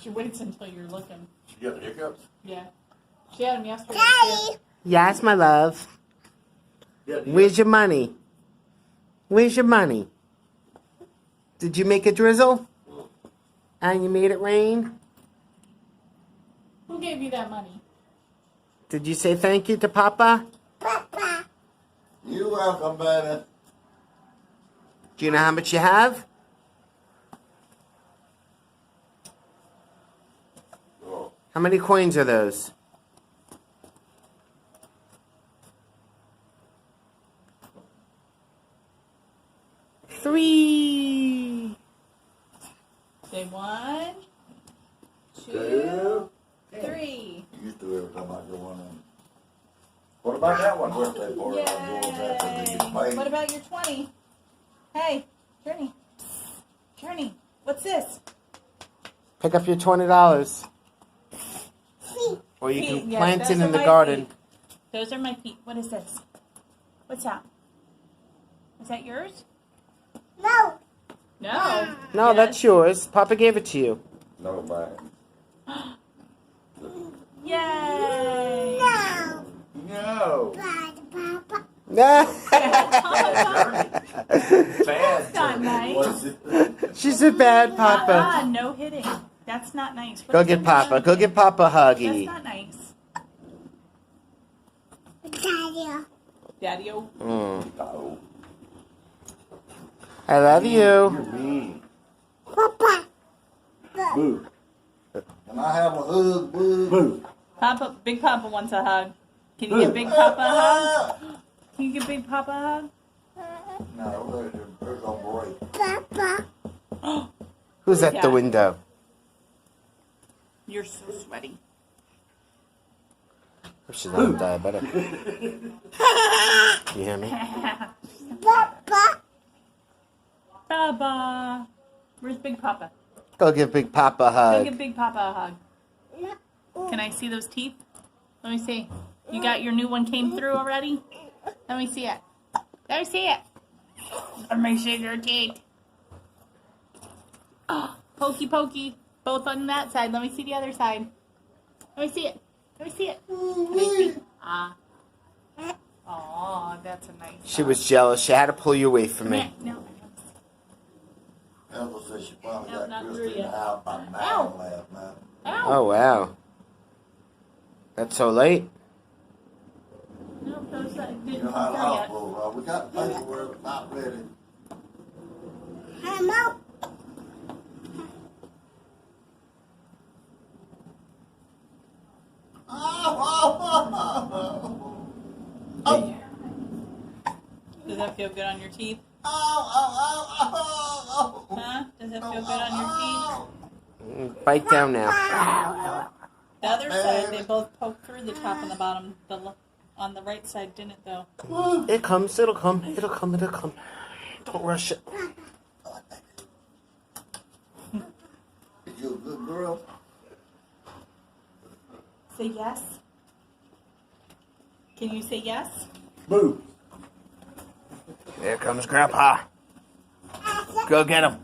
She waits until you're looking. She got the hiccups? Yeah. She had them yesterday. Daddy. Yes, my love. Yeah, Where's your money? Where's your money? Did you make a drizzle? And you made it rain? Who gave you that money? Did you say thank you to Papa? Papa. You're welcome, baby. Do you know how much you have? Oh. How many coins are those? Three. Say 1, 2, Two. 3. You used to every time I go on in. What about that one birthday party? I'm going to have to Yay! be What about your 20? Hey, Journey. Journey, what's this? Pick up your $20. Feet. Or you Feet, can yes, plant those it are in the my garden. feet. Those are my feet. What is this? What's that? Is that yours? No. No. No, Yes. that's yours. Papa gave it to you. No, man. Yay! No. No. Bad Papa. That's not nice. What's it? She's a bad Papa. No hitting. That's not nice. Go get Papa. Go get Papa a That's huggy. not nice. Daddy. Daddy-o. No. I love you. You're mean. Papa. Boo. Can I have a hug, boo? Boo. Papa, Big Papa wants a hug. Can you get Big Papa a hug? Can you get Big Papa a hug? No, there's gonna break. Papa. Who's at the Yeah. window? You're so sweaty. Oh, she's not diabetic. You hear me? Papa. Baba. Where's Big Papa? Go give Big Papa a Go hug. give Big Papa a hug. Can I see those teeth? Let me see. You got your new one came through already? Let me see it. Let me see it. Let me see your teeth. Oh, pokey pokey. Both on that side. Let me see the other side. Let me see it. Let me see it. Can I see? Ah. Aw, that's a nice She hug. was jealous. She had to pull you away from Come me. here. No. Elsa said she finally No, got not through Christina yet. out by 9 Ow. last night. Ow. Oh, wow. That's so late? No, those that You didn't know how come the through yet. hospital, we got paperwork not ready. I'm out. Oh, Does that feel good on your teeth? oh, Huh? Does that feel good on your teeth? Bite down now. The other side, they both poke through the top and the bottom. On the right side didn't, though. It comes. It'll come. It'll come. It'll come. Don't rush it. You a good girl? Say yes. Can you say yes? Boo. There comes Grandpa. Go get him.